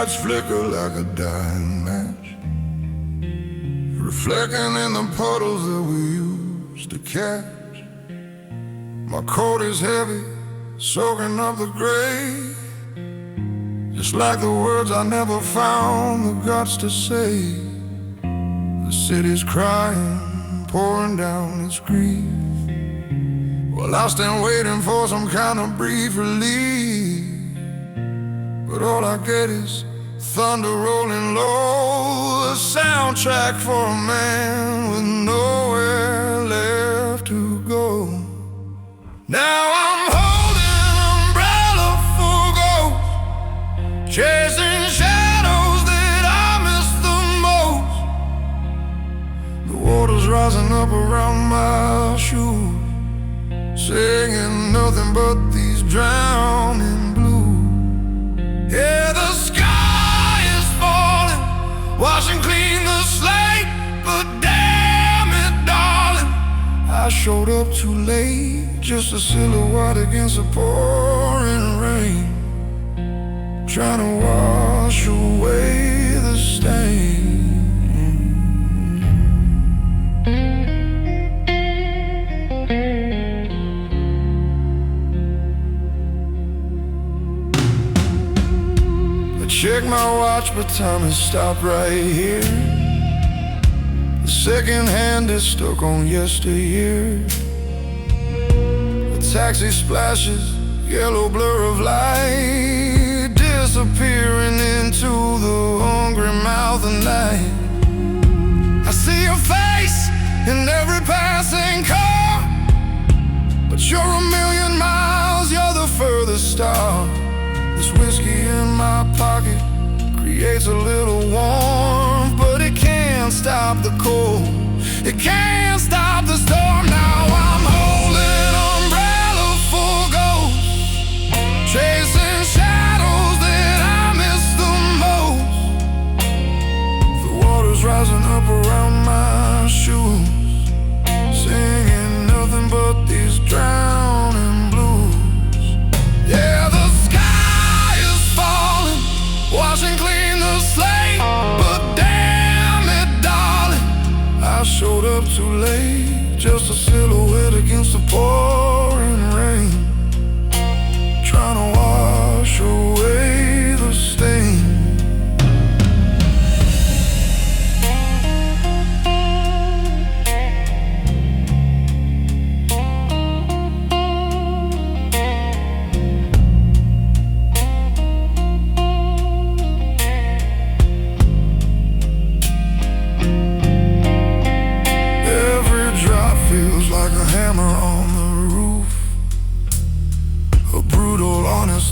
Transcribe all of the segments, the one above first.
lights flicker like a dying match, reflecting in the puddles that we used to catch. My coat is heavy, soaking up the gray, just like the words I never found the guts to say. The city's crying, pouring down its grief, while I stand waiting for some kind of brief relief. But all I get is thunder rolling low, a soundtrack for a man with nowhere left to go. Now I'm holding an umbrella for ghosts, chasing shadows that I miss the most. The water's rising up around my shoes, singing nothing but these drowning blues. Yeah, the sky is falling, washing clean the slate, but damn it, darling, I showed up too late, just a silhouette against the pouring rain, trying to wash away the stain. Check my watch, but time has stopped right here. The second hand is stuck on yesteryear. The taxi splashes, yellow blur of light, disappearing into the hungry mouth of night. I see your face in every passing car, but you're a million miles, you're the furthest star. This whiskey in my pocket creates a little warmth, but it can't stop the cold, it can't stop the storm. Now I'm holding an umbrella for ghosts, chasing shadows that I miss the most. The water's rising up around my shoes, singing nothing but these drowning blues. Yeah, the washing clean the slate, but damn it, darling, I showed up too late, just a silhouette against the pouring rain, trying to wash away the stain.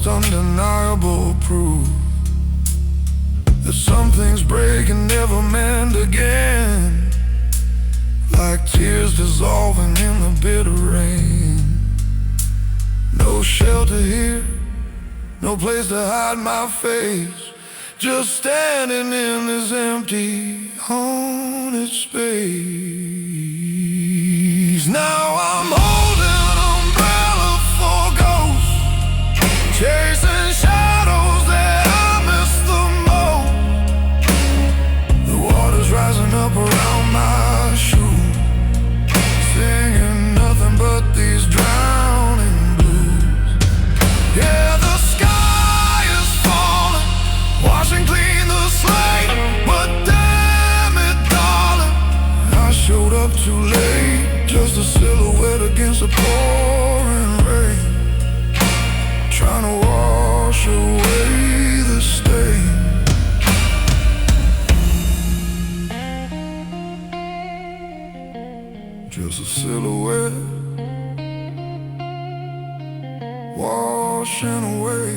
Undeniable proof that some things break and never mend again, like tears dissolving in the bitter rain. No shelter here, no place to hide my face, just standing in this empty, haunted space. Now I'm holding an umbrella for ghosts, chasing shadows that I miss the most. The water's rising up around my shoes, singing nothing but these drowning blues. Yeah, the sky is falling, washing clean the slate, but damn it, darling, I showed up too late, just a silhouette against the pouring rain, trying to wash away the stain. Just a silhouette, washing away.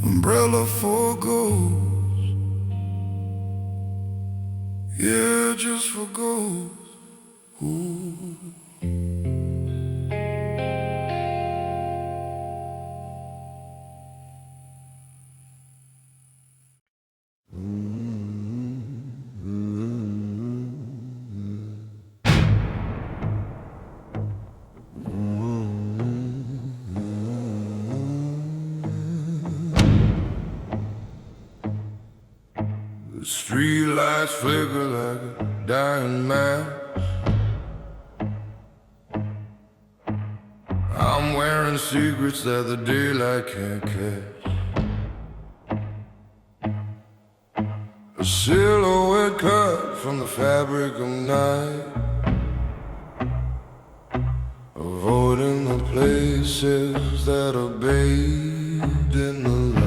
Umbrella for ghosts, yeah, just for ghosts. Ooh. lights flicker like a dying match. I'm wearing secrets that the daylight can't catch. A silhouette cut from the fabric of night, avoiding the places that are bathed in the light.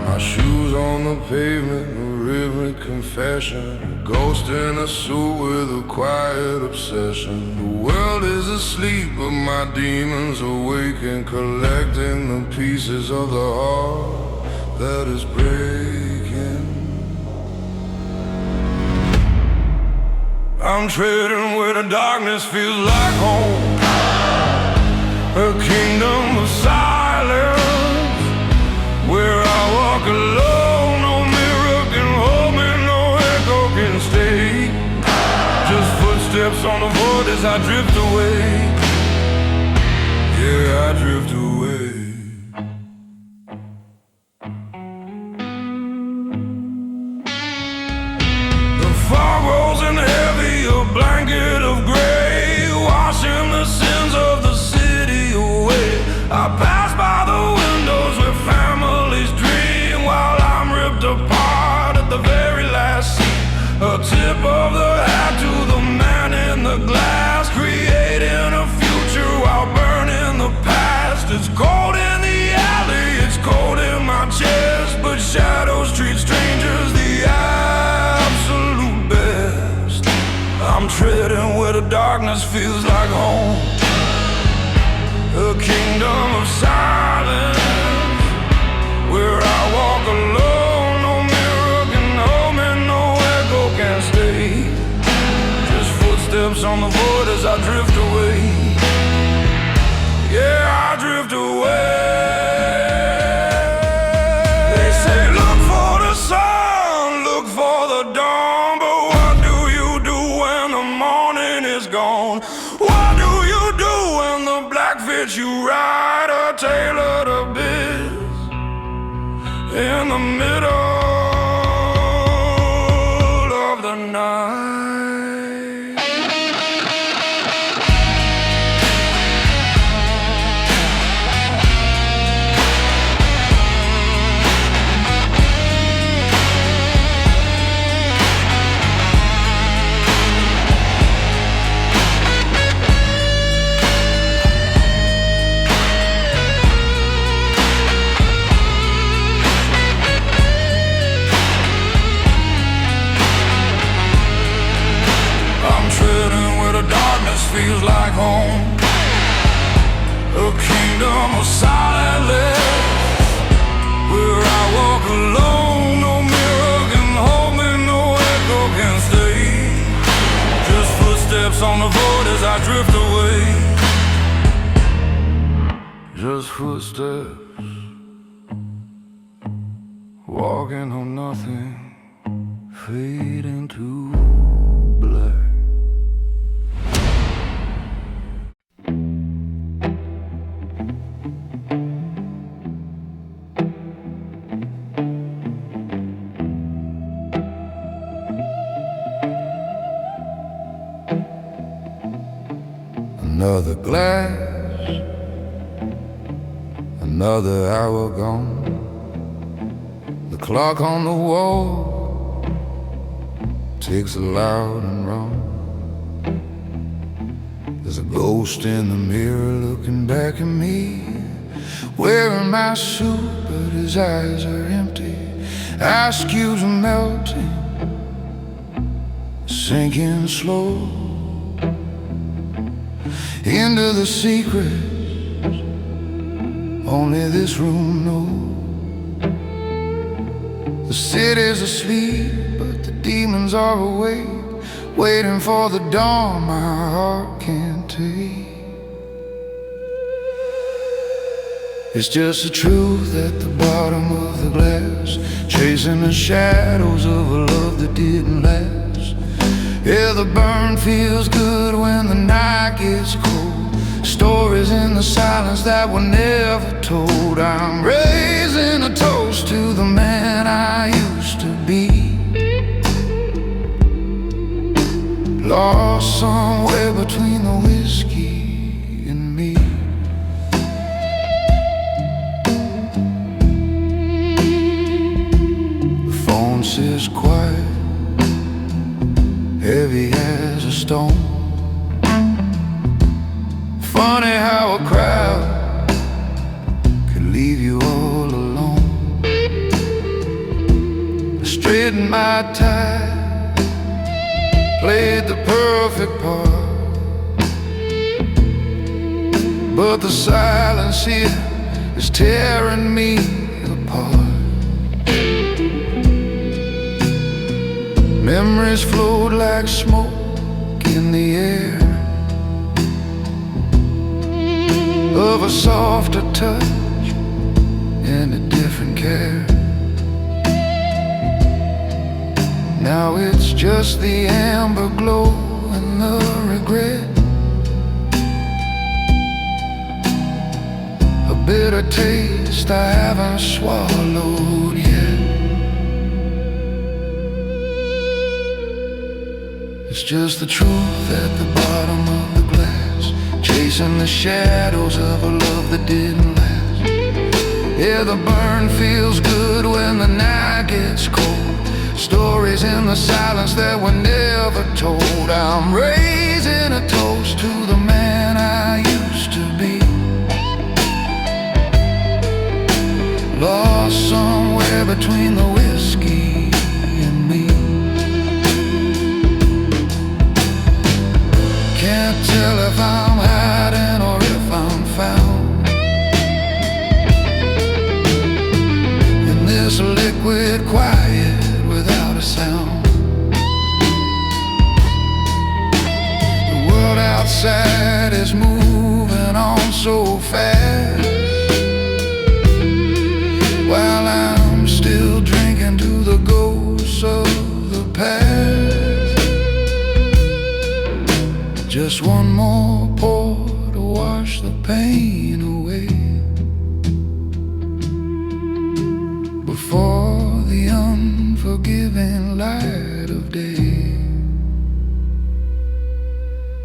My shoes on the pavement, a rhythmic confession, a ghost in a suit with a quiet obsession. The world is asleep, but my demons awake and collecting the pieces of the heart that is breaking. I'm treading where the darkness feels like home, a kingdom of silence, where I walk alone. No mirror can hold me, no echo can stay. Just footsteps on the void as I drift away. Yeah, I drift away. The fog rolls in heavy, a blanket of gray, washing the sins of the city away. I pass by the windows where families dream, while I'm ripped apart at the very last scene. A tip of the hat to the man in the glass, creating a future while burning the past. It's cold in the alley, it's cold in my chest, but shadows treat strangers the absolute best. I'm treading where the darkness feels like home, a kingdom of silence, where I walk alone. No mirror can hold me, no echo can stay. Just footsteps on the void as I drift away. Yeah, I drift away. They say look for the sun, look for the dawn, but what do you do when the morning is gone? What do you do when the black fits you right, a tailored abyss in the middle of the night? Feels like home, a kingdom of silence, where I walk alone. No mirror can hold me, no echo can stay. Just footsteps on the void as I drift away. Just footsteps, walking on nothing, fading to black. Another glass, another hour gone. The clock on the wall ticks loud and wrong. There's a ghost in the mirror looking back at me, wearing my suit, but his eyes are empty. Ice cubes are melting, sinking slow into the secrets only this room knows. The city's asleep, but the demons are awake, waiting for the dawn my heart can't take. It's just the truth at the bottom of the glass, chasing the shadows of a love that didn't last. Yeah, the burn feels good when the night gets cold, stories in the silence that were never told. I'm raising a toast toast to the man I used to be. Lost somewhere between the whiskey and me. The phone says quiet, heavy as a stone. Funny how a crowd could leave you all alone. I straightened my tie, played the perfect part, but the silence here is tearing me apart. Memories float like smoke in the air, of a softer touch and a different care. Now it's just the amber glow and the regret, a bitter taste I haven't swallowed yet. It's just the truth at the bottom of the glass, chasing the shadows of a love that didn't last. Yeah, the burn feels good when the night gets cold, stories in the silence that were never told. I'm raising a toast to the man I used to be, lost somewhere between the whiskey and me. Can't tell if I'm hiding or if I'm found in this liquid quiet without a sound. The world outside is moving on so fast, while I'm still drinking to the ghosts of the past. Just one more pour to wash the pain away before the unforgiving light of day.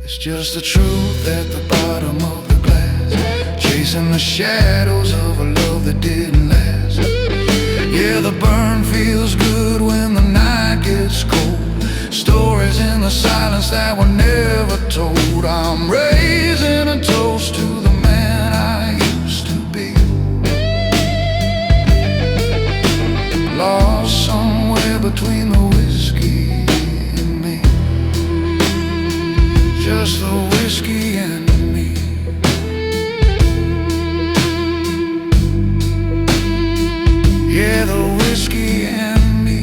It's just the truth at the bottom of the glass, chasing the shadows of a love that didn't last. Yeah, the burn feels good when the night gets cold, stories in the silence that were never told. I'm raising a toast to the man I used to be, lost somewhere between the whiskey and me. Just the whiskey and me. Yeah, the whiskey and me.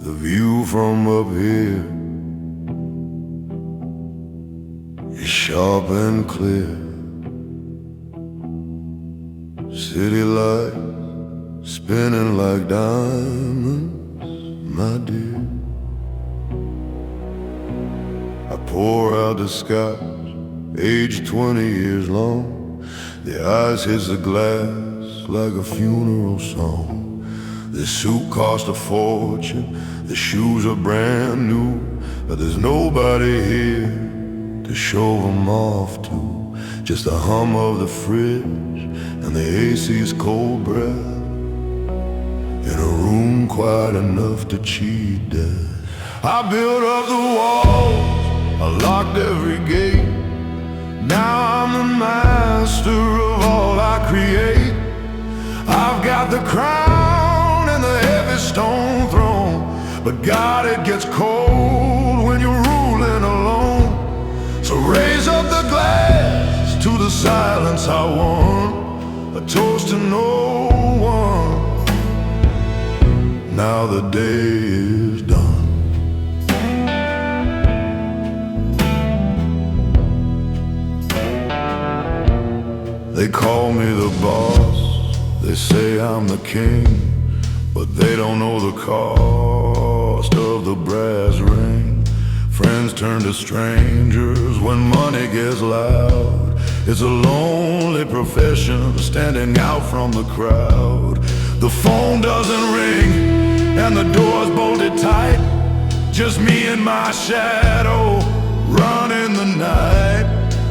The view from up here is sharp and clear. City lights spinning like diamonds, my dear. I pour out the scotch, aged 20 years long. The ice hits the glass like a funeral song. This suit cost a fortune, the shoes are brand new, but there's nobody here to show them off to. Just the hum of the fridge and the AC's cold breath in a room quiet enough to cheat death. I built up the walls, I locked every gate. Now I'm the master of all I create. I've got the crown and the heavy stone throne, but God, it gets cold when you're ruling alone. So raise up the glass to the silence I won, a toast to no one. Now the day is done. They call me the boss, they say I'm the king, but they don't know the cost of the brass ring. Friends turn to strangers when money gets loud. It's a lonely profession, standing out from the crowd. The phone doesn't ring and the door's bolted tight. Just me and my shadow running the night.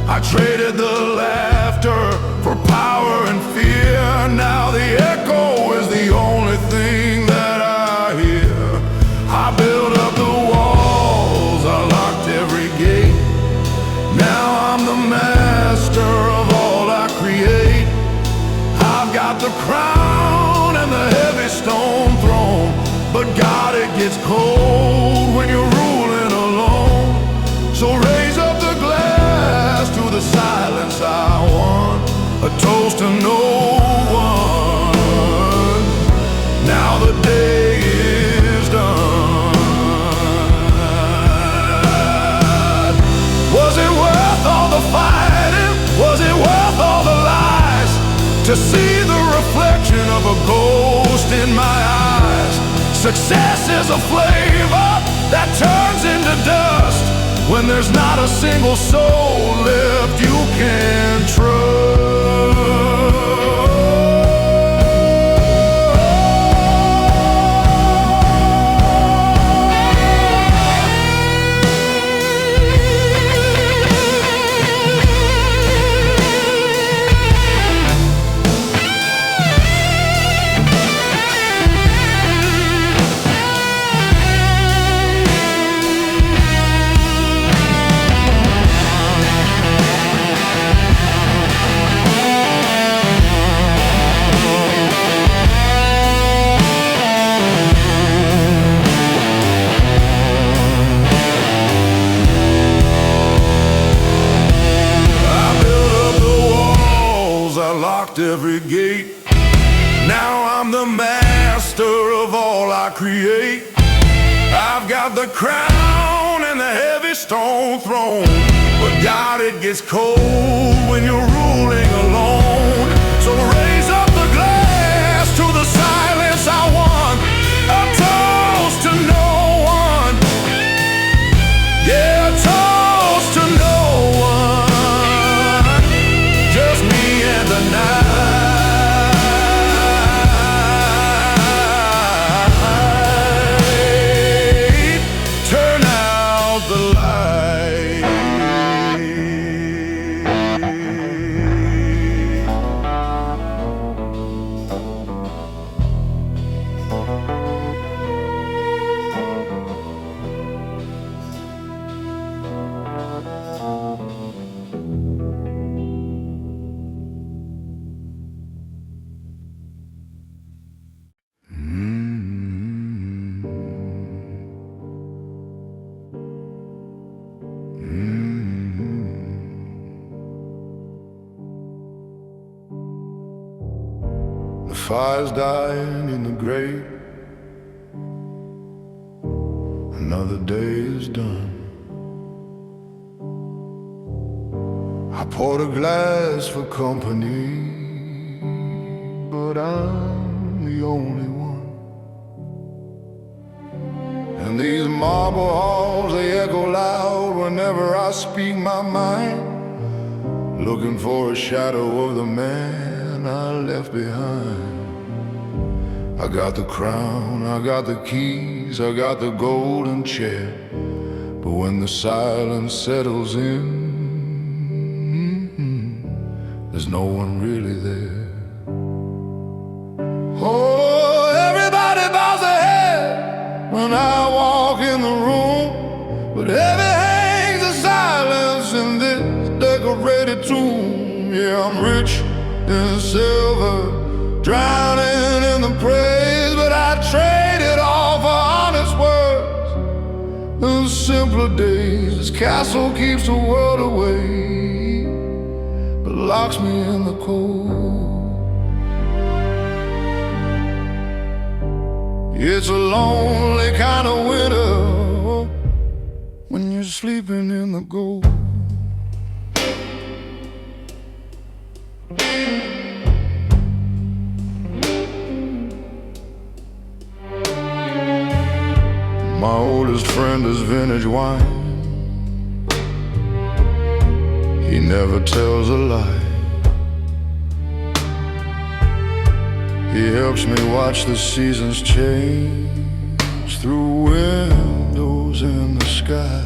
I traded the laughter for power and fear. Now the echo is the only thing that I hear. I built up the walls, I locked every gate. Now I'm the master of all I create. I've got the crown and the heavy stone throne, but God, it gets cold when you're ruling alone. So raise up the glass to the silence I want, a toast to no one. Now the day is done. Was it worth all the fighting? Was it worth all the lies? To see the reflection of a ghost in my eyes. Success is a flavor that turns into dust when there's not a single soul left you can trust. Every gate. Now I'm the master of all I create. I've got the crown and the heavy stone throne, but God, it gets cold when you're ruling alone. So raise up the glass to the silence I want, a toast to no one. Yeah, a toast to no one. Just me and the night. The fire's dying in the grate. another day is done. I poured a glass for company, but I'm the only one. And these marble halls, they echo loud whenever I speak my mind, looking for a shadow of the man I left behind. I got the crown, I got the keys, I got the golden chair, but when the silence settles in, there's no one really there. Oh, everybody bows their head when I walk in the room, but heavy hangs the silence in this decorated tomb. Yeah, I'm rich in silver, drowning in the praise, but I trade it all for honest words and simpler days. This castle keeps the world away, but locks me in the cold. It's a lonely kind of winter when you're sleeping in the gold. My oldest friend is vintage wine. He never tells a lie. He helps me watch the seasons change through windows in the sky.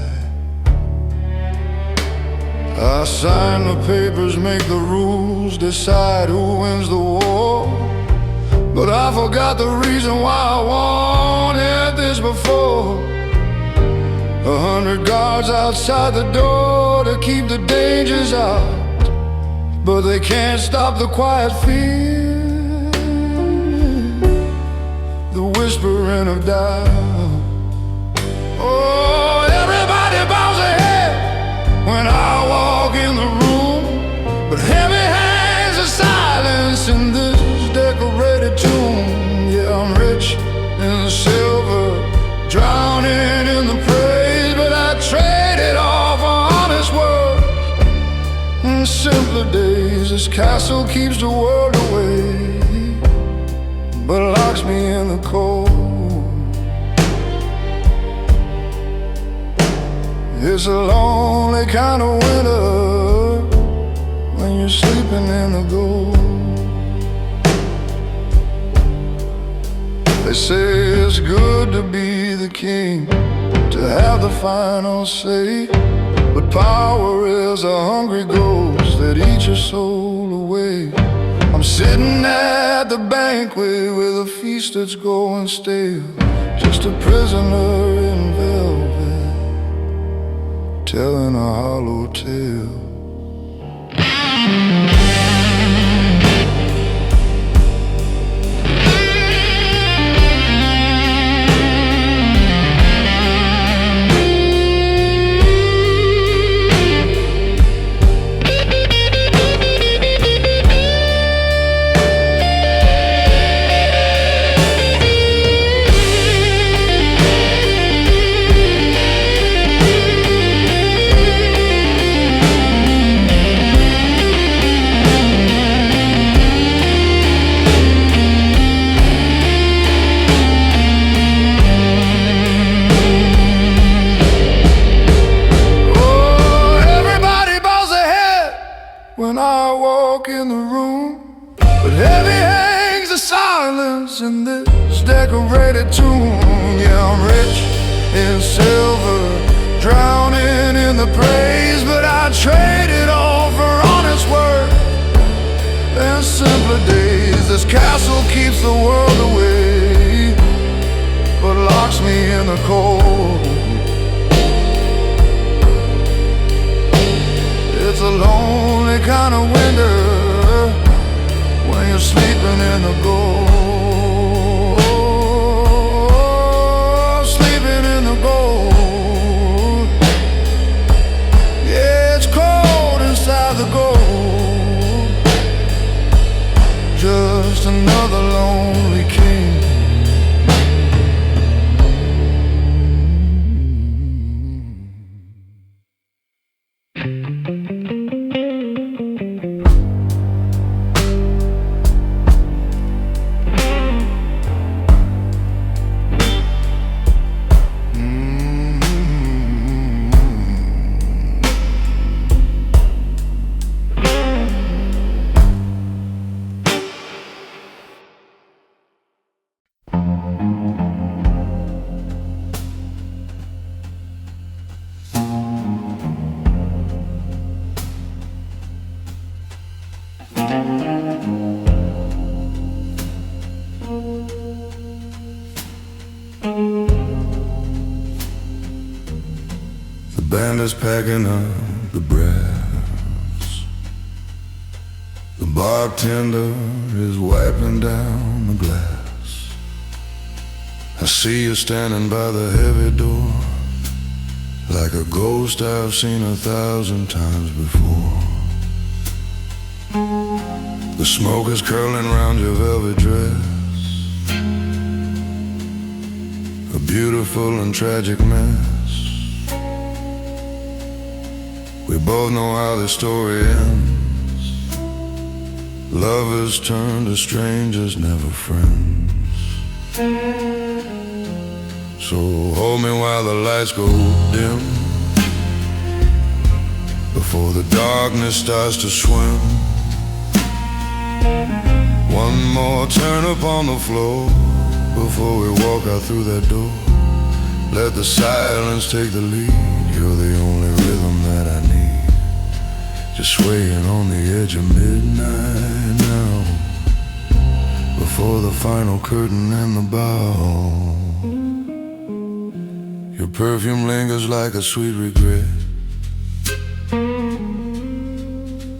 I sign the papers, make the rules, decide who wins the war, but I forgot the reason why I wanted this before. 100 guards outside the door to keep the dangers out, but they can't stop the quiet fear, the whispering of doubt. Oh, everybody bows their head when I walk in the room, but heavy hangs the silence in this decorated tomb. Yeah, I'm rich in silver, drowning in the praise, but I trade it all for honest words and simpler days. This castle keeps the world away, but locks me in the cold. It's a lonely kind of winter when you're sleeping in the gold. They say it's good to be the king, to have the final say, but power is a hungry ghost that eats your soul away. I'm sitting at the banquet with a feast that's going stale, just a prisoner in velvet, telling a hollow tale. When I walk in the room, but heavy hangs the silence in this decorated tomb. Yeah, I'm rich in silver, drowning in the praise, but I trade it all for honest work and simpler days. This castle keeps the world away, but locks me in the cold. It's a lonely kind of winter when you're sleeping in the gold, sleeping in the gold. Yeah, it's cold inside the gold, just another lonely king. The band is packing up the brass. The bartender is wiping down the glass. I see you standing by the heavy door, like a ghost I've seen 1,000 times before. The smoke is curling round your velvet dress, a beautiful and tragic mess. We both know how the story ends. Lovers turn to strangers, never friends. So hold me while the lights go dim, before the darkness starts to swim. One more turn upon the floor, before we walk out through that door. Let the silence take the lead. You're the only rhythm that I need. Just swaying on the edge of midnight now, before the final curtain and the bow. Your perfume lingers like a sweet regret,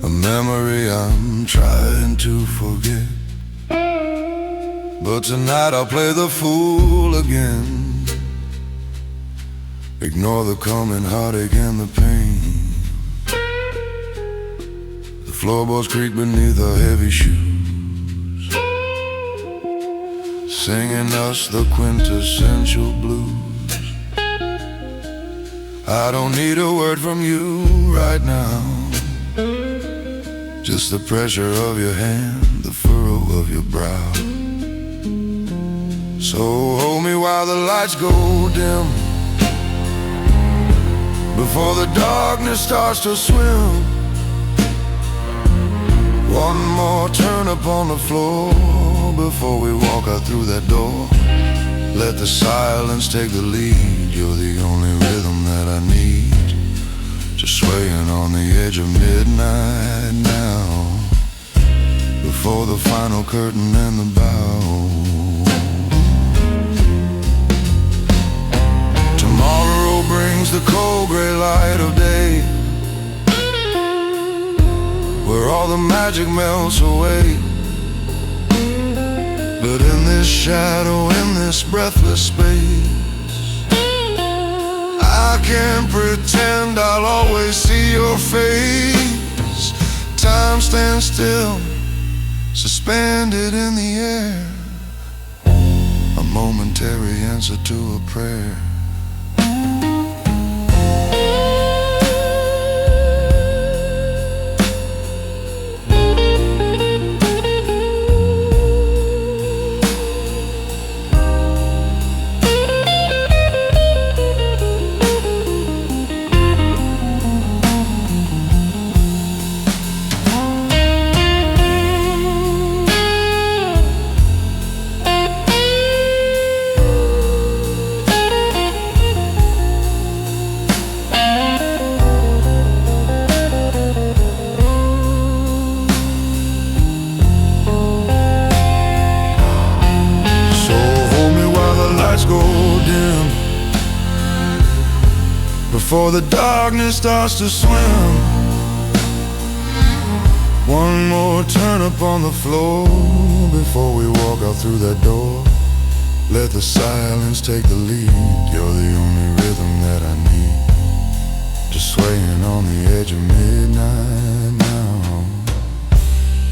a memory I'm trying to forget. But tonight I'll play the fool again. Ignore the coming heartache and the pain. The floorboards creak beneath our heavy shoes, singing us the quintessential blues. I don't need a word from you right now, just the pressure of your hand, the furrow of your brow. So hold me while the lights go dim, before the darkness starts to swim. One more turn upon the floor, before we walk out through that door. Let the silence take the lead. You're the only rhythm that I need. Just swaying on the edge of midnight now, before the final curtain and the bow. Tomorrow brings the cold gray light of day, where all the magic melts away. But in this shadow, in this breathless space, I can't pretend I'll always see your face. Time stands still, suspended in the air, a momentary answer to a prayer. Before the darkness starts to swim, one more turn upon the floor, before we walk out through that door. Let the silence take the lead. You're the only rhythm that I need. Just swaying on the edge of midnight now,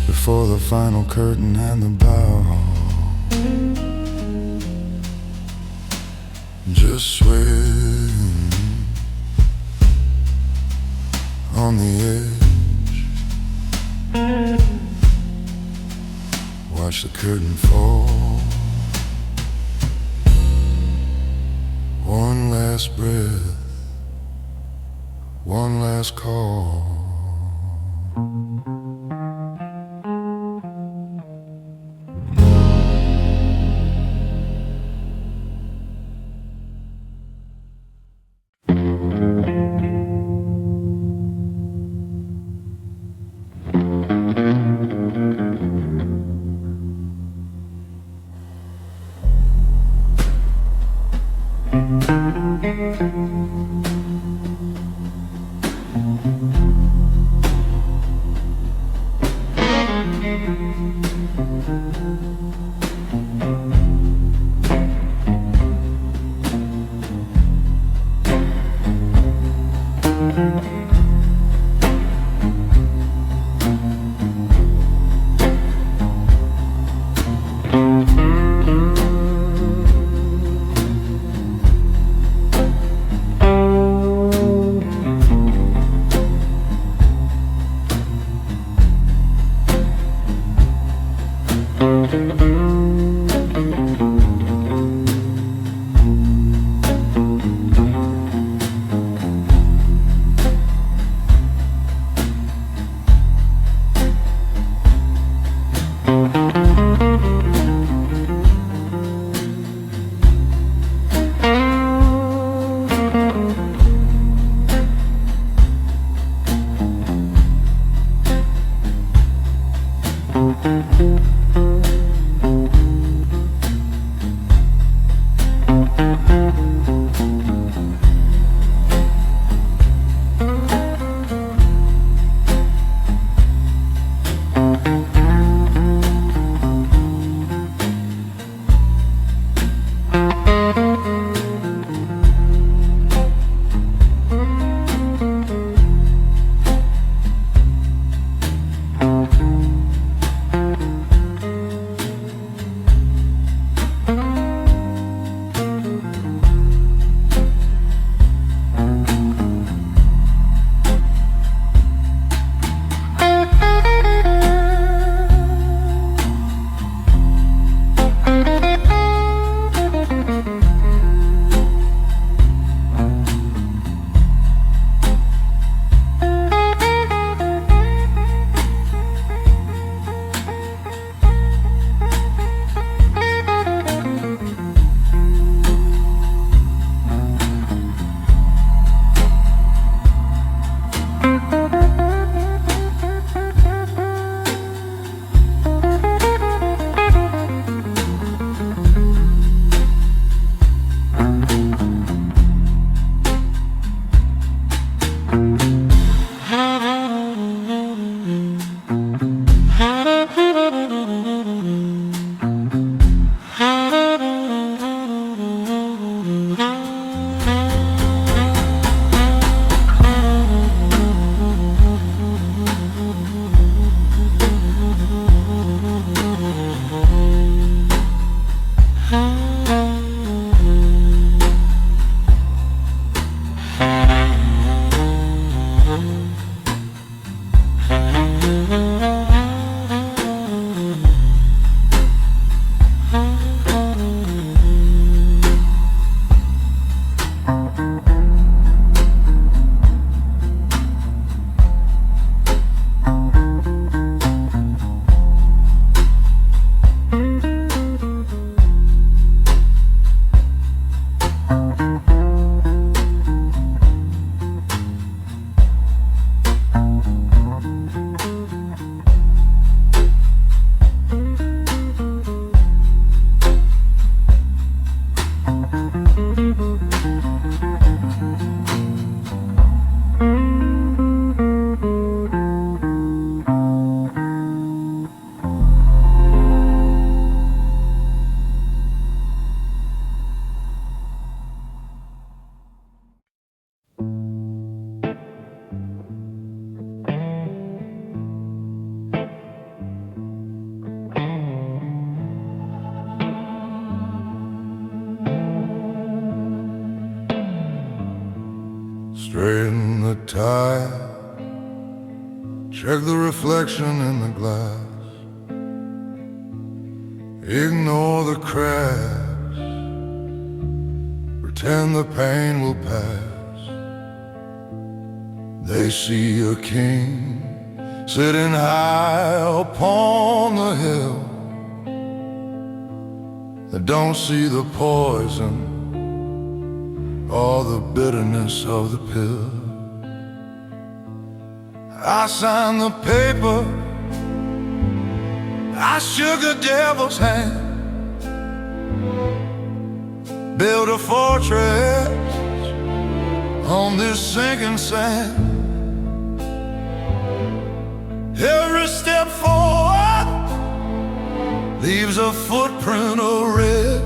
before the final curtain and the bow. Just swaying on the edge, watch the curtain fall. One last breath, one last call. Straighten the tie, check the reflection in the glass, ignore the cracks, pretend the pain will pass. They see a king sitting high upon the hill. They don't see the poison or the bitterness of the pill. I signed the paper, I shook the devil's hand. build a fortress on this sinking sand. Every step forward leaves a footprint of red,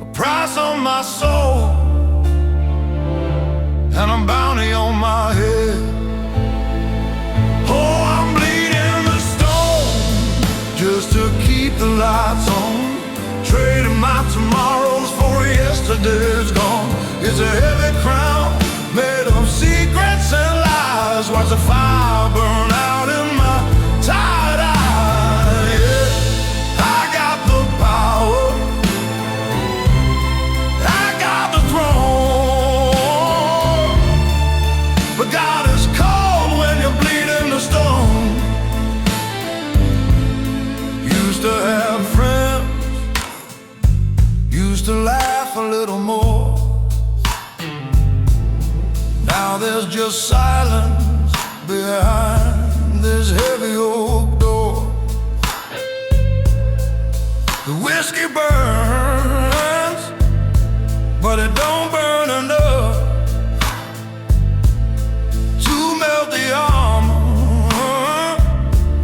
a price on my soul and a bounty on my head. Oh, I'm bleeding the stone just to keep the lights on, trading my tomorrows for yesterday's gone. It's a heavy crown made of secrets and lies. Watch the fire burn out in my tired eye. Yeah, I got the power, I got the throne, but God is cold when you're bleeding the stone. Used to have friends, used to laugh a little more. Now there's just silence behind this heavy oak door. The whiskey burns, but it don't burn enough to melt the armor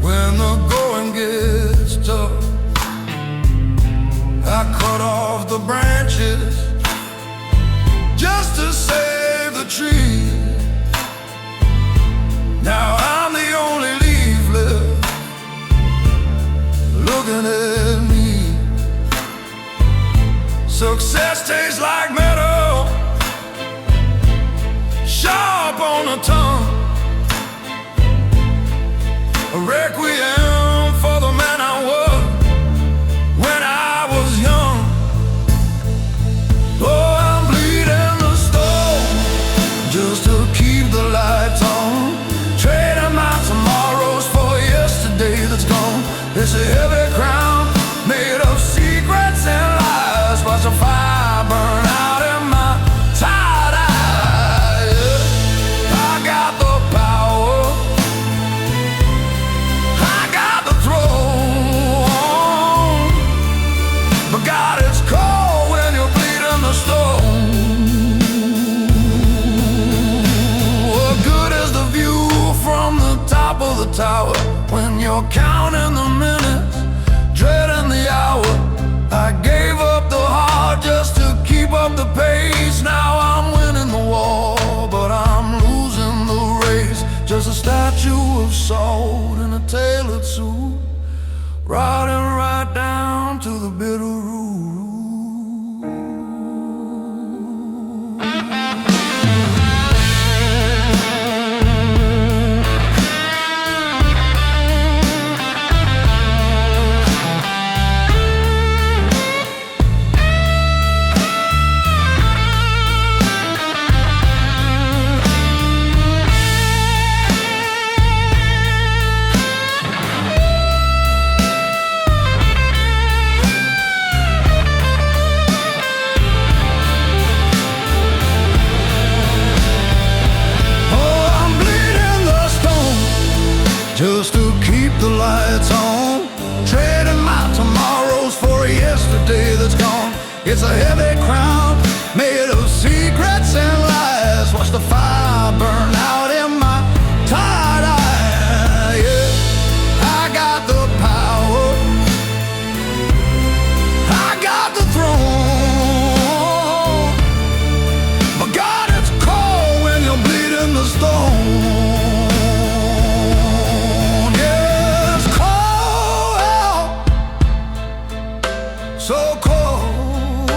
when the going gets tough. I cut off the branches just to save the tree. Now I'm the only leaf left looking at me. Success tastes like metal, sharp on the tongue, a requiem for the man I was when I was young. Oh, I'm bleeding the stone just to keep the lights on, trading my tomorrows for yesterday that's gone. It's a heavy crown made of secrets and lies. Watch the fire burn out in my tired eye. Yeah, I got the power, I got the throne, but God is cold when you're bleeding the stone. What good is the view from the top of the tower when you're counting the minutes, dreading the hour? I gave up the heart just to keep up the pace. Now I'm winning the war, but I'm losing the race. Just a statue of salt in a tailored suit, rotting right down to the bitter root. Just to keep the lights on, trading my tomorrows for yesterday that's gone. It's a heavy crown made of secrets and lies. Watch the fire burn out in my tired eye. Yeah, I got the power, I got the throne, but God, it's cold when you're bleeding the stone. So cold,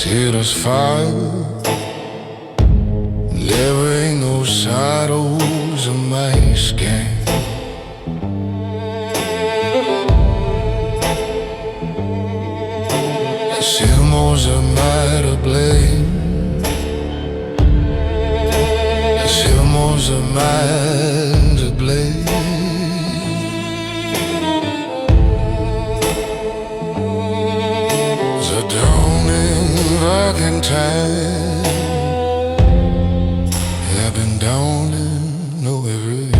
hit us fire. There ain't no shadows in my skin. Simmers are mad to blame. Simmers are mad to blame. The dawning back in time. I've been down in no erase.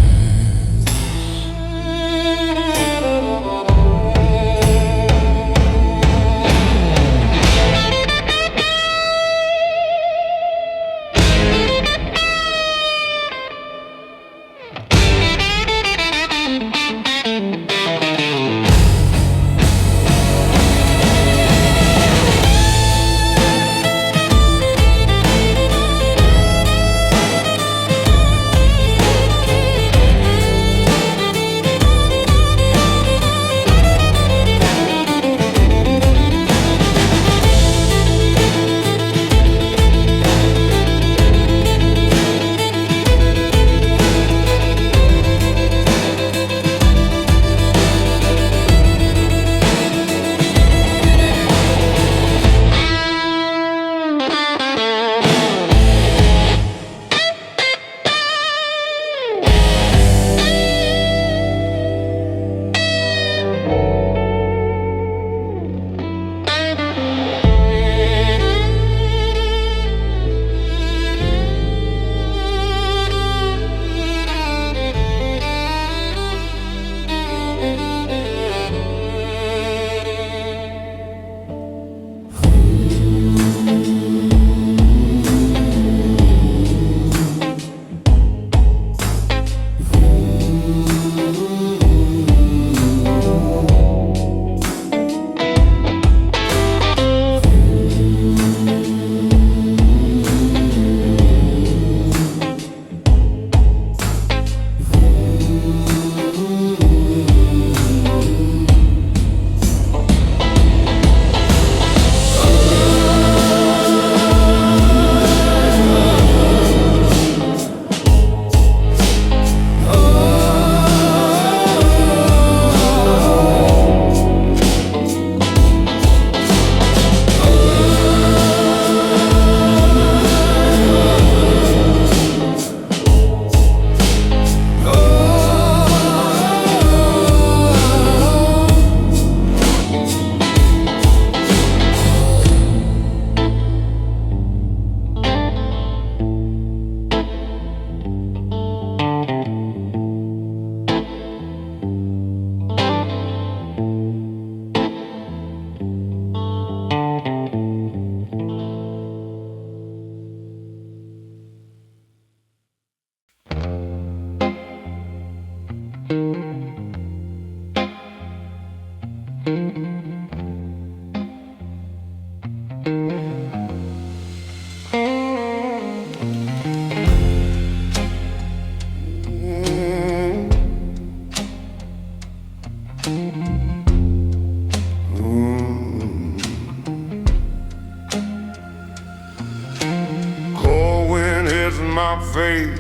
My face,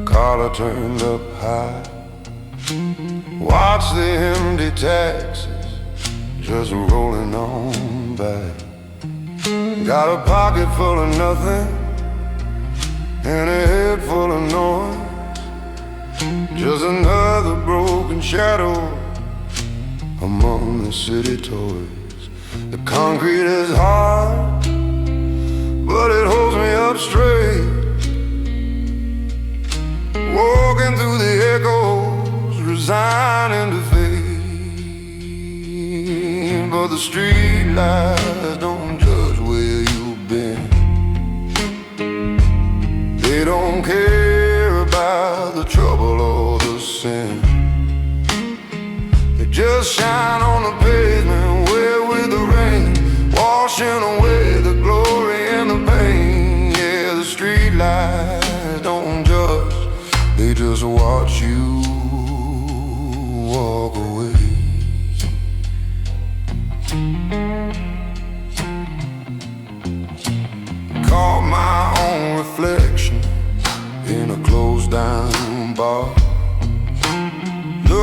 collar turned up high. Watch the empty taxis just rolling on by. Got a pocket full of nothing and a head full of noise. Just another broken shadow among the city toys. The concrete is hard, but it holds me up straight. Walking through the echoes, resigning to fate. But the street lights don't judge where you've been. They don't care about the trouble or the sin. They just shine on the pavement, wet with the rain, washing away the glory and the pain. Yeah, the street lights don't judge, they just watch you walk away.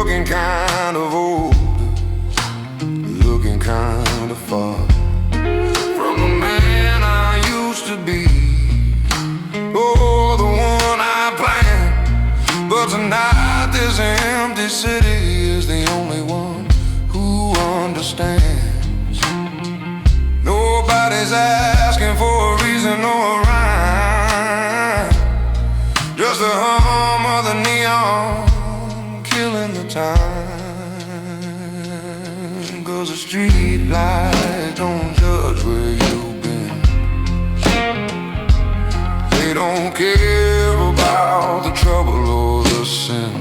looking kind of old, looking kind of far from the man I used to be. Oh, the one I planned. But tonight this empty city is the only one who understands. Nobody's asking for a reason or a rhyme, just the hum of the neon killing the time. 'Cause the street lights don't judge where you've been. They don't care about the trouble or the sin.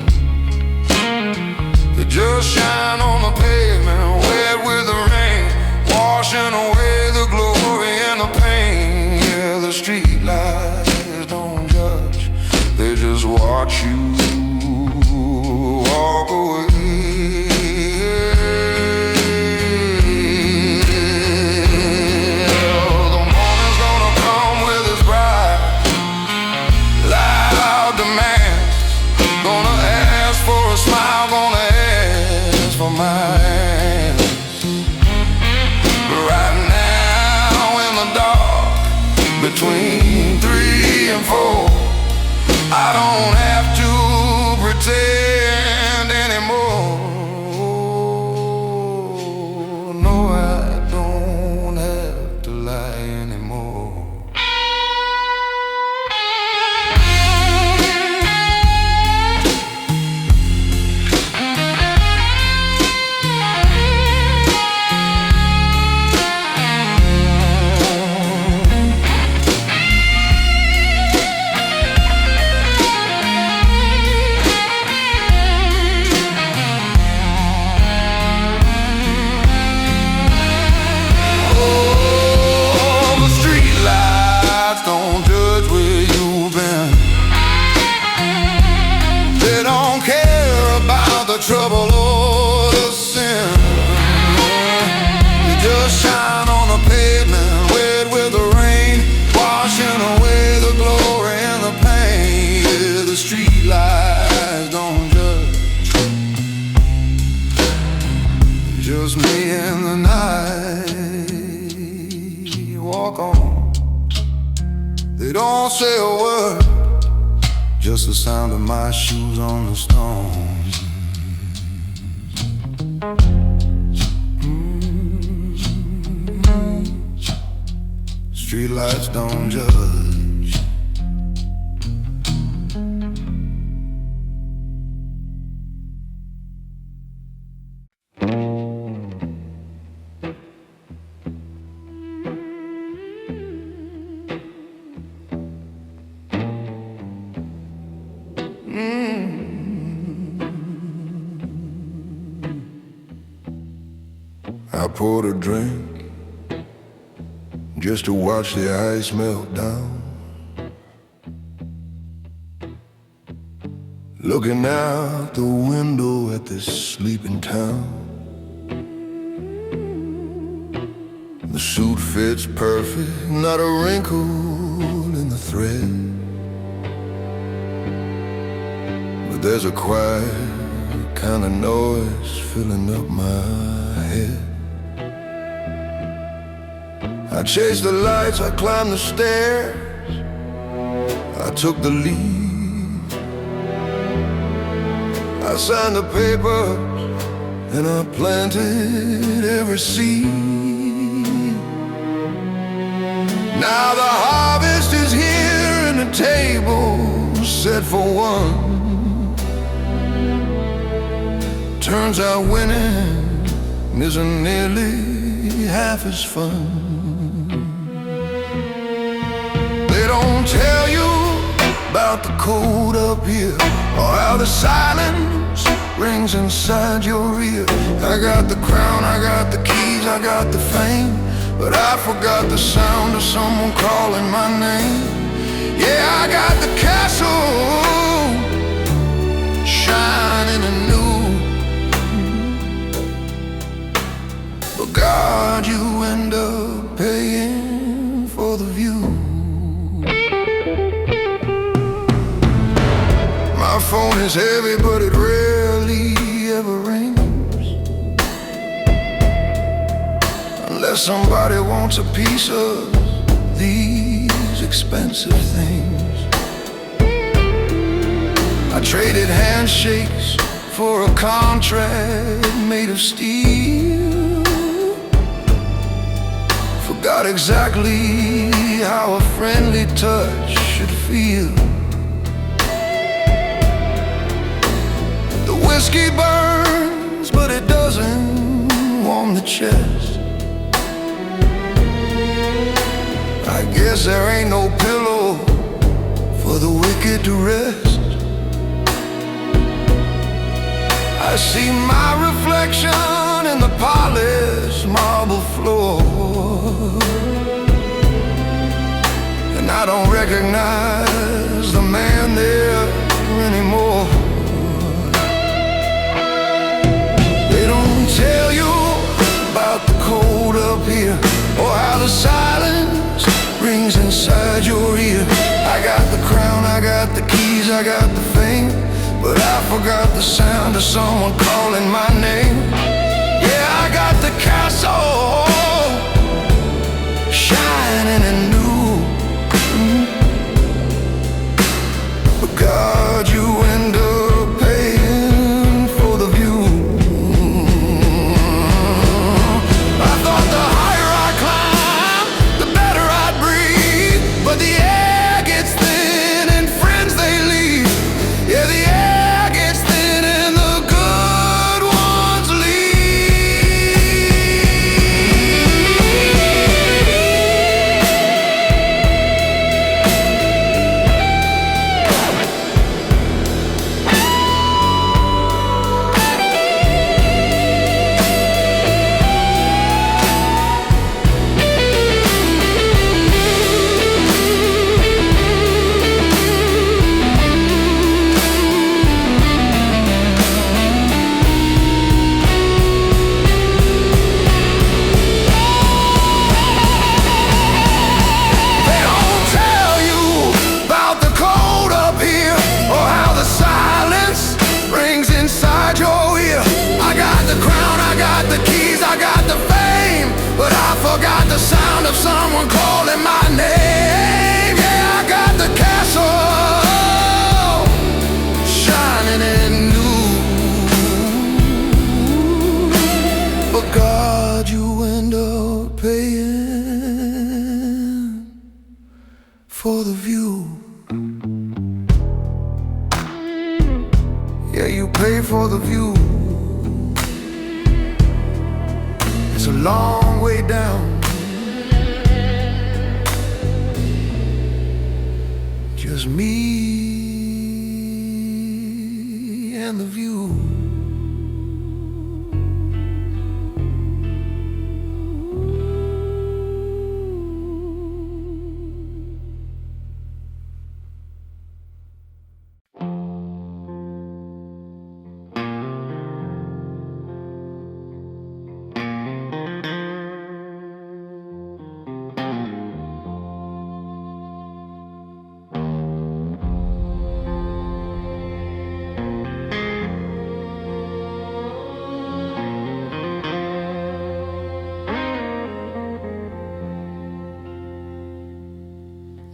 They just shine on the pavement, wet with the rain, washing away the glory and the pain. Yeah, the street lights don't judge, they just watch you walk away. The morning's gonna come with its bright, loud demands. Gonna ask for a smile, gonna ask for my hand. But right now in the dark, between 3 and 4, I don't have to pretend anymore. No, I don't have to lie anymore. Trouble or the sin, they just shine on the pavement, wet with the rain, washing away the glory and the pain. Yeah, the street lights don't judge, just me and the night. Walk on, they don't say a word, just the sound of my shoes on the stone. Street lights don't judge. I poured a drink just to watch the ice melt down. Looking out the window at this sleeping town. The suit fits perfect, not a wrinkle in the thread. But there's a quiet kind of noise filling up my head. I chased the lights, I climbed the stairs, I took the lead. I signed the papers and I planted every seed. Now the harvest is here and the table set for one. Turns out winning isn't nearly half as fun. They don't tell you about the cold up here, or how the silence rings inside your ear. I got the crown, I got the keys, I got the fame, but I forgot the sound of someone calling my name. Yeah, I got the castle shining anew, but God, you end up paying for the view. My phone is heavy, but it rarely guess somebody wants a piece of these expensive things. I traded handshakes for a contract made of steel. Forgot exactly how a friendly touch should feel. The whiskey burns, but it doesn't warm the chest. I guess there ain't no pillow for the wicked to rest. I see my reflection in the polished marble floor, and I don't recognize the man there anymore. They don't tell you about the cold up here, or how the silence rings inside your ear. I got the crown, I got the keys, I got the fame, but I forgot the sound of someone calling my name. Yeah, I got the castle shining and new, but God, you end up paying for the view. I thought the higher I climb, the better I'd breathe, but the air gets thin and friends they leave. Yeah, the air gets thin and the good ones forgot the sound of someone calling my name. Yeah, I got the castle shining and new, but God, you end up paying for the view. Yeah, you pay for the view. It's a long way down, just me and the view.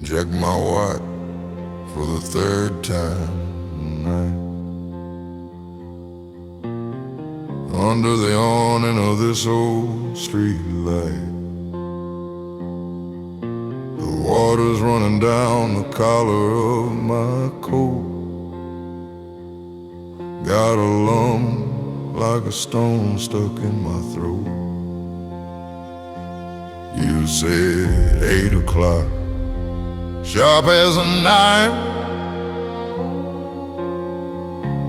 Check my watch for the third time tonight. Under the awning of this old street light, the water's running down the collar of my coat. Got a lump like a stone stuck in my throat. You said 8 o'clock, sharp as a knife,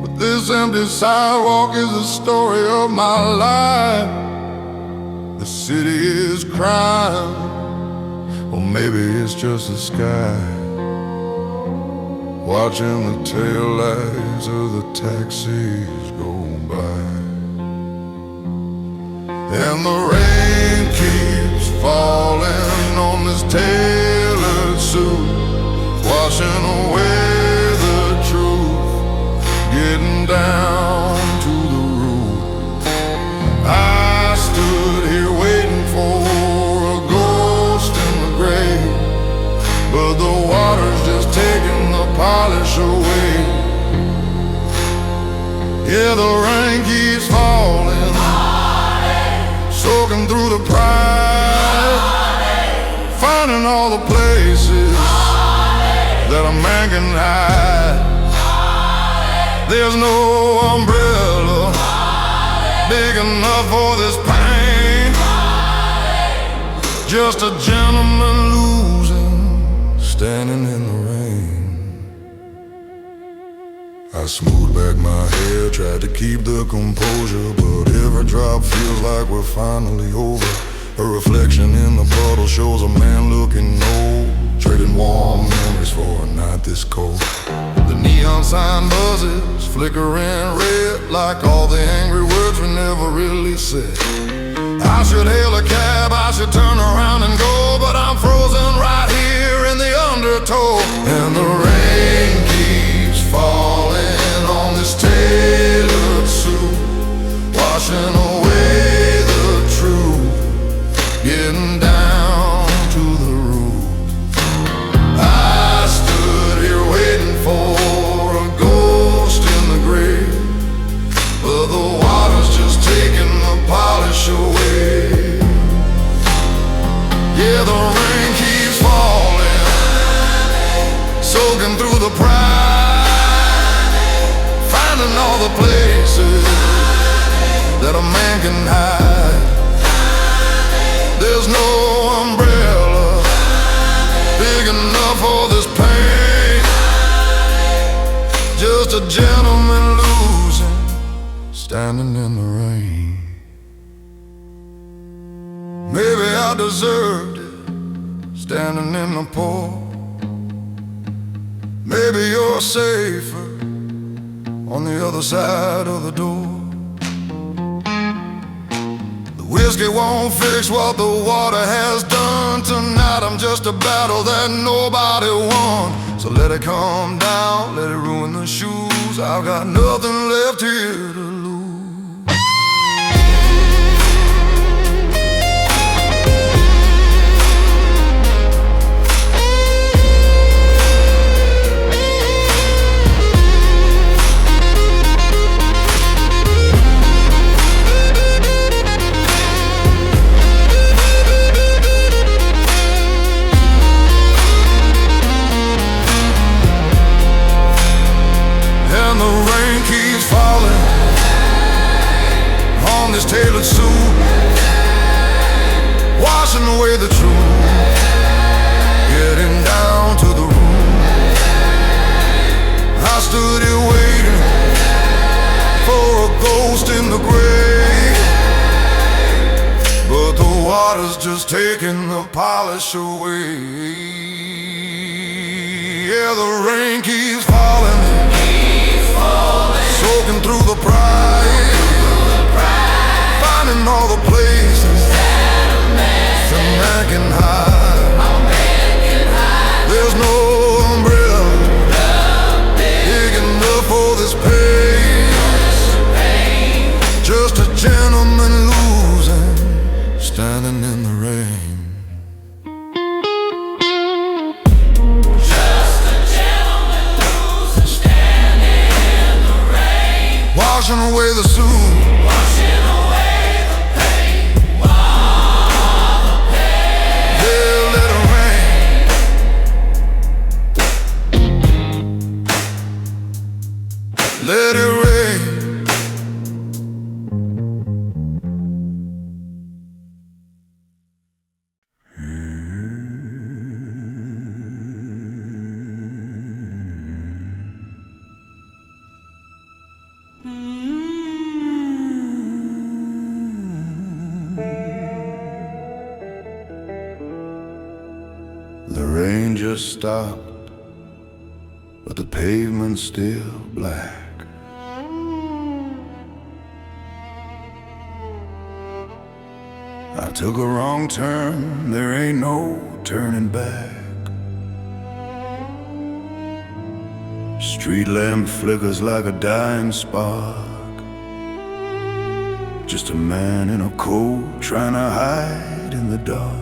but this empty sidewalk is the story of my life. The city is crying, or maybe it's just the sky, watching the tail lights of the taxis go by. And the rain keeps falling on this tailored suit, washing away the truth, getting down to the root. I stood here waiting for Yeah, the rain keeps falling, soaking through the pride, finding all the places that a man can hide. There's no umbrella big enough for this pain. Just a gentleman losing, standing in the rain. I smoothed back my hair, tried to keep the composure, but every drop feels like we're finally over. A reflection in the puddle shows a man looking old, trading warm memories for a night this cold. The neon sign buzzes, flickering red, like all the angry words we never really said. I should hail a cab, I should turn around and go, but I'm frozen right here in the undertow. And the rain keeps falling on this tailored suit, washing away the truth, getting down to the root. I stood here waiting for a ghost in the grave, but the water's just taking the polish away. Yeah, the rain keeps falling, soaking through the pride, finding all the places that a man can hide. There's no umbrella big enough for this pain. Just a gentleman losing, standing in the rain. Maybe I deserved it, standing in the pour. Maybe you're safer on the other side of the door. The whiskey won't fix what the water has done. Tonight I'm just a battle that nobody won. So let it come down, let it ruin the shoes. I've got nothing left here to lose. Tailored suit, washing away the truth, getting down to the root. I stood here waiting for a ghost in the grave, but the water's just taking the polish away. Yeah, the rain keeps falling, soaking through the pride, finding all the places that a man can hide. There's no umbrella big enough for this pain. Just a gentleman losing, standing in the rain. Just a gentleman losing, standing in the rain. Washing away the suit, Washing away the pain, all the pain. yeah, let it rain. Let it rain. The rain just stopped, but the pavement's still black. I took a wrong turn, there ain't no turning back. Street lamp flickers like a dying spark. Just a man in a coat trying to hide in the dark.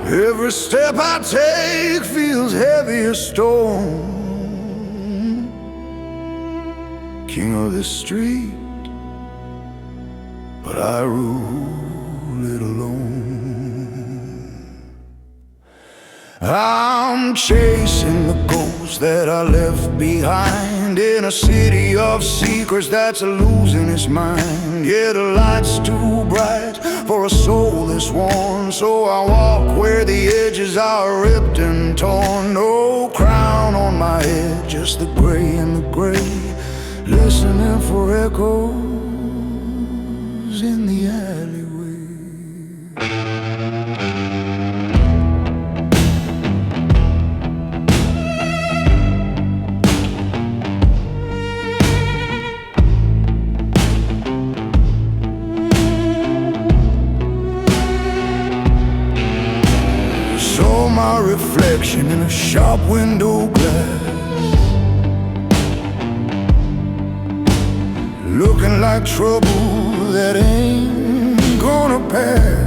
Every step I take feels heavy as stone. king of this street, but I rule it alone. I'm chasing the ghost that I left behind in a city of secrets that's losing its mind. Yeah, the light's too bright for a soul that's worn, so I walk where the edges are ripped and torn. No crown on my head, just the gray and the gray, listening for echoes in the alleyway. Saw my reflection in a shop window glass, looking like trouble that ain't gonna pass.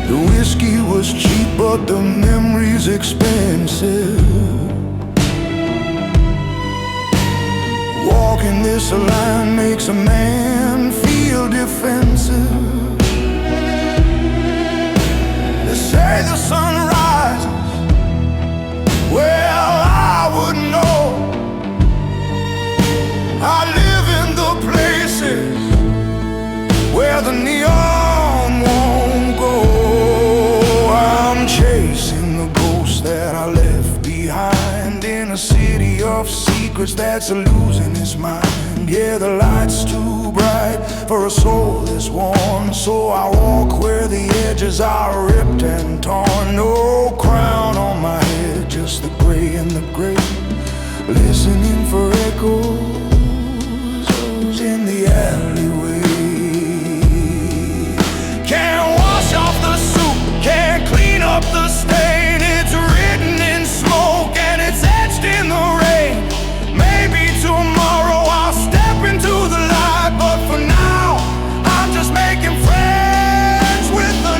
The whiskey was cheap, but the memory's expensive. Walking this line makes a man feel defensive. They say the sun rises, well, I wouldn't know. I live in the places where the neon won't go. I'm chasing the ghost that I left behind in a city of secrets that's losing its mind. Yeah, the light's too bright for a soul that's worn, so I walk where the edges are ripped and torn. No crown on my head, just the gray and the gray, listening for echoes in the alleyway. Can't wash off the soup, can't clean up the stain. It's written in smoke and it's etched in the rain. Maybe tomorrow I'll step into the light, but for now I'm just making friends with the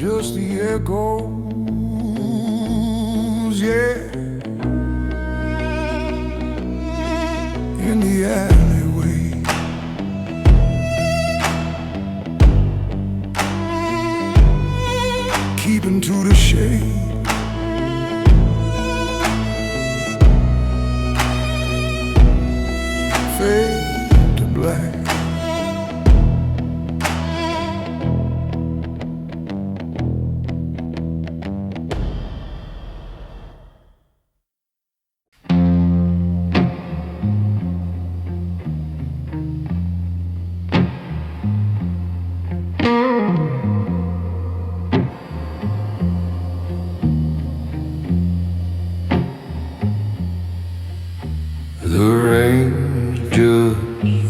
just the echoes, yeah, in the alleyway. Keeping to the shade, fade to black. The rain just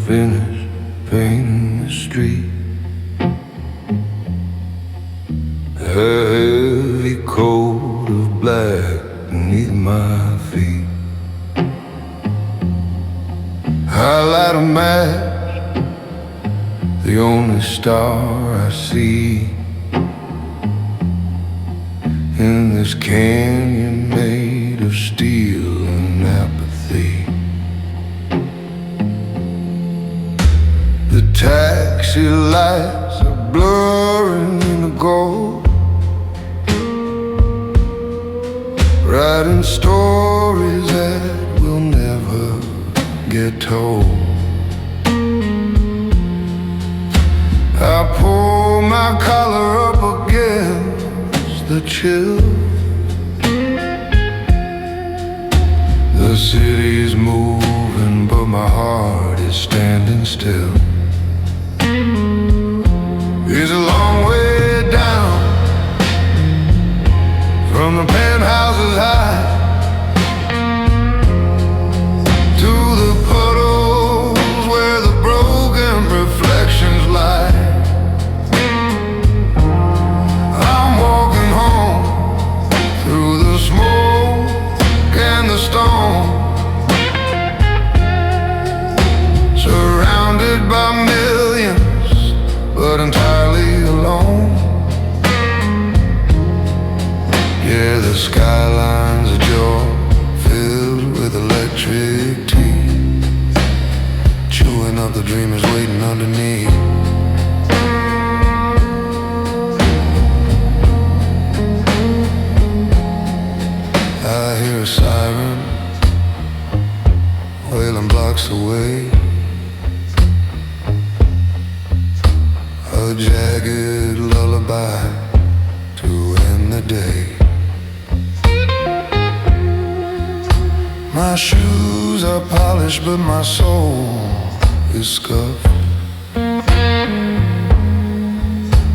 finished painting the street. A heavy coat of black beneath my feet. I light a match, the only star I see in this canyon made of steel and apathy. The taxi lights are blurring in the gold, writing stories that will never get told. I pull my collar up against the chill. The city's moving, but my heart is standing still. It's a long way down from the penthouses high to the puddles where the broken reflections lie. I'm walking home through the smoke and the storm, surrounded by millions, but entirely alone. Yeah, the skylines are jaw filled with electric tea, chewing up the dreamers waiting underneath. I hear a siren wailing blocks away, a jagged lullaby to end the day. My shoes are polished, but my soul is scuffed.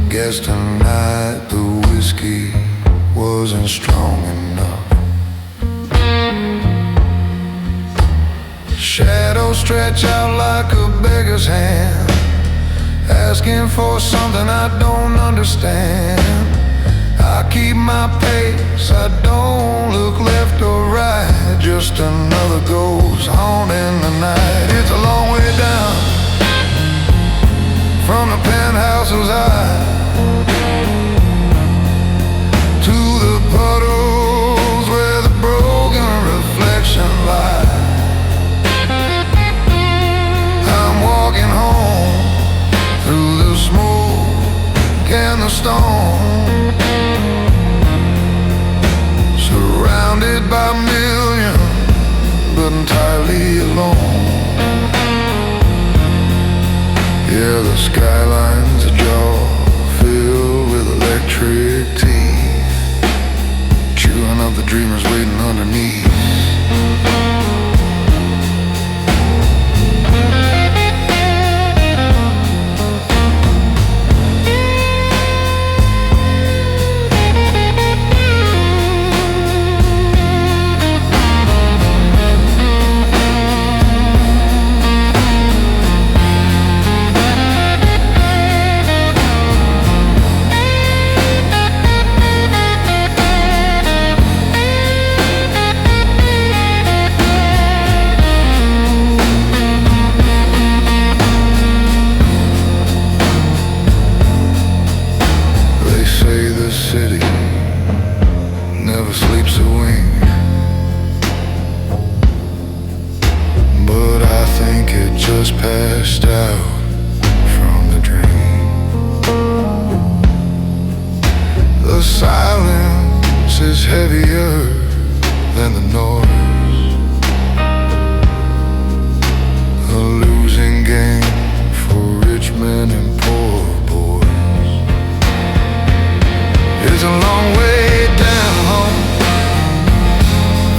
Guess tonight the whiskey wasn't strong enough. Shadows stretch out like a beggar's hand, asking for something I don't understand. I keep my pace, I don't look left or right, just another ghost haunting the night. It's a long way down from the penthouses high to the puddles where the broken reflection lie. I'm walking home through the smoke and the storm, surrounded by millions, but entirely alone. Yeah, the skylines are jaw filled with electric tea, chewing up the dreamers waiting underneath. Passed out from the dream. The silence is heavier than the noise, a losing game for rich men and poor boys. It's a long way down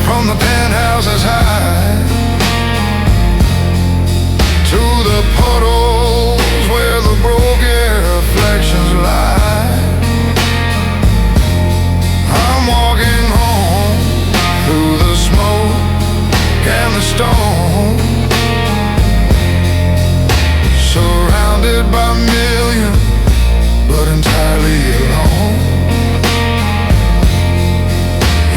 from the penthouses high to the puddles where the broken reflections lie. I'm walking home through the smoke and the storm, surrounded by millions, but entirely alone.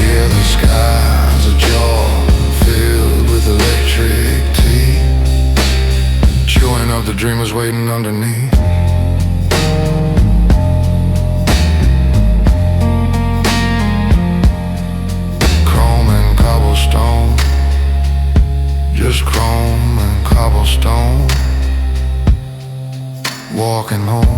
Yeah, the skies are jaw filled with electric tea, chewing up the dreamers waiting underneath. Chrome and cobblestone, just chrome and cobblestone, walking home